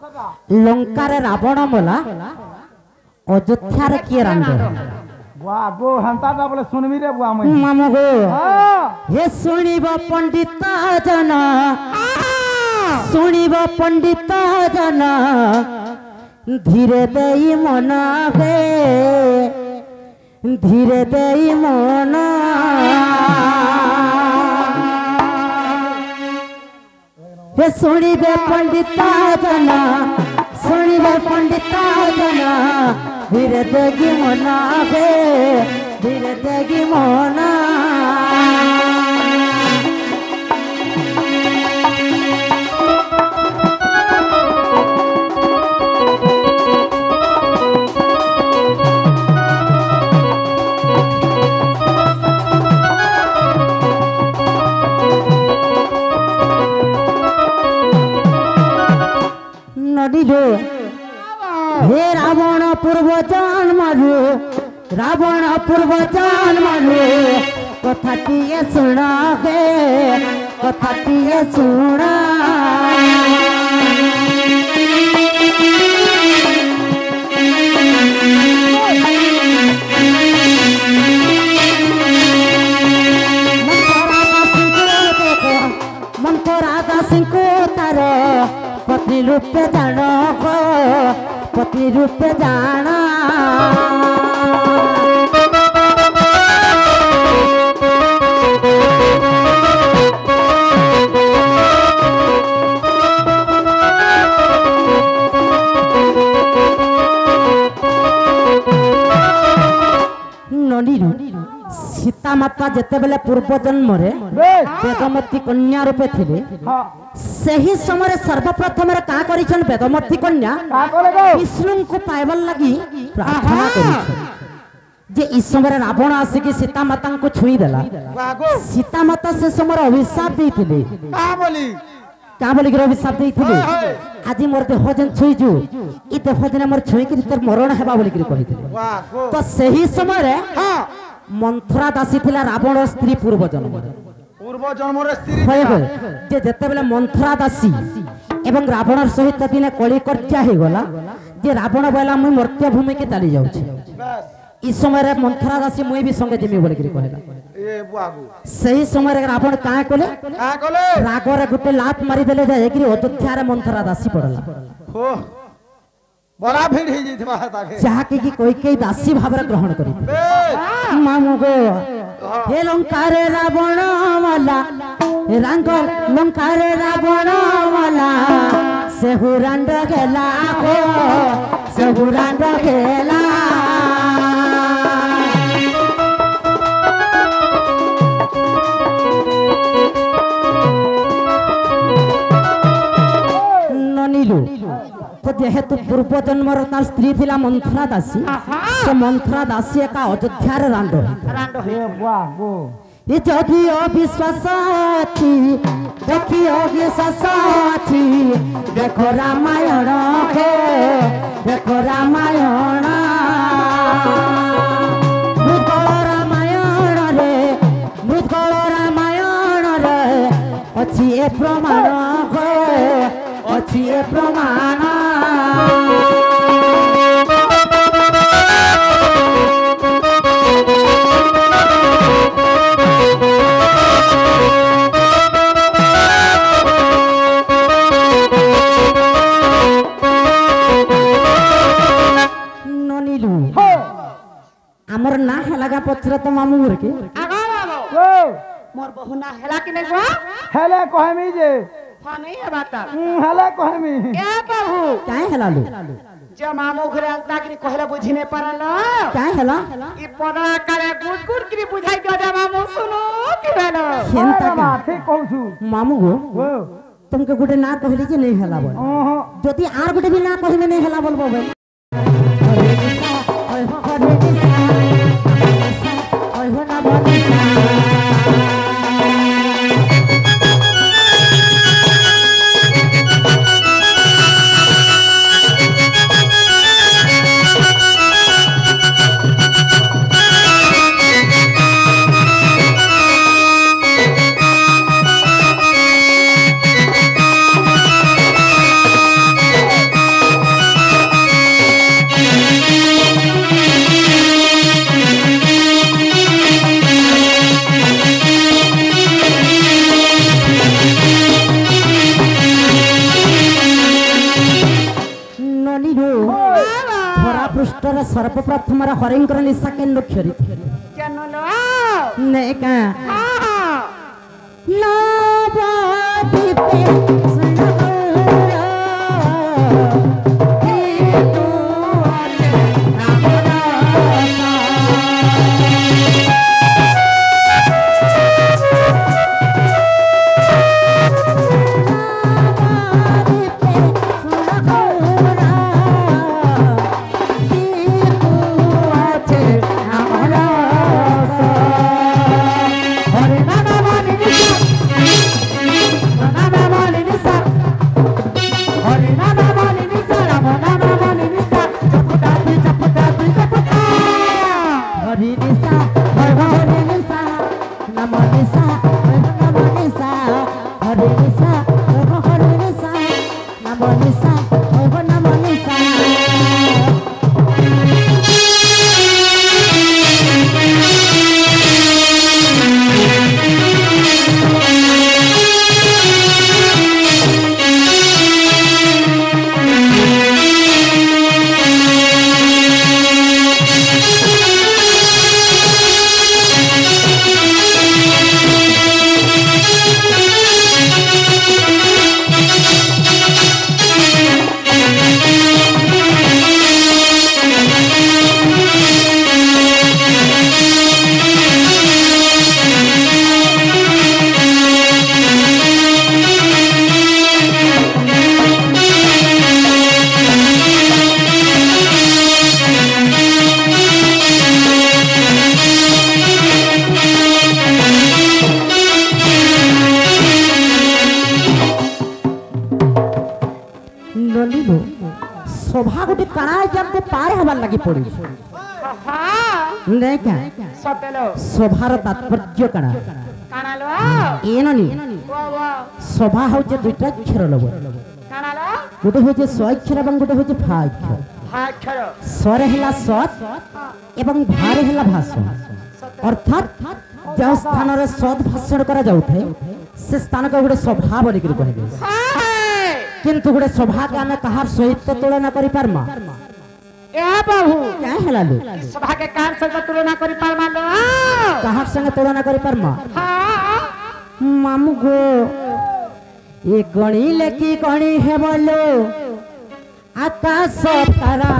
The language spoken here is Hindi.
लंकार रावण मला अयोध्या किए रांड बुआ गो हंताटा बोले सुनबी रे बुआ मैं मामू गो हे सुनिब पंडित जन सुनिब पंडित जन धीरे देई मन हे धीरे देई मन हे सुनिबे पंडित जन सुनिबे पंडित जन धीरे देगी मना हे धीरे देगी मना नडीलो हे रावण पूर्व जन्मरू रावण पूर्व जन्मरू कथाटिए शुणा हे कथाटिए शुणा मन को राधा सिंह को तार पत्नी रूप जान पत्नी रूप जाना ननीरू सीता माता जेते बेले पूर्व जन्म रे वेदमती कन्या रूपे थिले सही समय सर्वप्रथम का करिछन वेदमती कन्या विष्णु को पाइबल लगी प्रार्थना करिछन जे इस समय रावण आसिक सीता माता को छुई देला सीता माता से समय अभिशाप देथिले का बोली के अभिशाप देथिले आज मोर देह जन छुई जु ई देह जन मोर छुई कि तोर मरण हेबा बोली के कहिथिले तो सही समय मंथरा दासी थिला रावण स्त्री पूर्व जन्म रे स्त्री जे जते बेले मंथरा दासी एवं रावण सहित दिने कली कर्जा हे गला जे रावण बोला मुई मर्त्य भूमि के चली जाउछी इस समय रे मंथरा दासी मुई भी संगे जेमी बोली के कहला ए बुआगु सही समय रे रावण का कोले राग रे गुटे लात मारी देले जाय कि अयोध्या रे मंथरा दासी पड़ला हो बड़ा भीड़ ही जीतबा ताके चाह के कोई दासी भाव रे ग्रहण करी मामू गो हे लंकार रावण वाला रंग लंकार रावण वाला सेहुरांड गेला हो सेहुरांड गेला ननीलू तो जेहेतु पूर्व जन्म स्त्री थिला मंथरा दासी से मंथरा दासी एका अयोध्या रे रांडो ये जदि अविश्वास अछि देखि अविश्वास अछि देखो रामायण हे देखो रामायण मृगल रामायण रे अछि ए प्रमाण हे अछि ए प्रमाण हमर ना हलागा पत्र तो मामू घर के आगा बाबू मोर बहु ना हला कि नहीं गो हले कहमी जे हां नहीं है बात हले कहमी ए बाबू काहे हलालू जे मामू घर ताकरी कहले बुझिने परला काहे हला ई परा करे गुड गुड करी बुझाई दे दे मामू सुनो कि भेलो खेंता का ठीक कहू छु मामू गो तुमके गुडे ना कहली जे नहीं हला बोल जदी आर गुडे भी ना कहमे नहीं हला बोलबो भाई पृष्ठरे सर्वप्रथम हरिंकर निशा केन्द्र क्षरी जानलो नेका हाँ नवदीपे सुनगौरा हे तू सभा गोटे काना जमते पार हबार लगी पड़ी नहीं क्या सतेलो सभार तात्पर्य काना कानालो एननी वा सभा होचे दुईटा अक्षर लब कानालो गोटे होचे स्वाक्षर एवं गोटे होचे भाक्षर हाक्षर स्वर हेला सत एवं भार हेला भाषण अर्थात जो स्थान रे सद भाषण करा जाउथे से स्थान को गोटे सभा बोली करि कहबे किंतु गोटे सभा के आमे कहार सहित तुलना करि पारमा ए बाबू क्या हेला लो सभा के कार संग तुलना करि पारमा लो कहार संग तुलना करि पारमा हां मामू गो ये गणी लेकी गणी हे बोलो आकाश तारा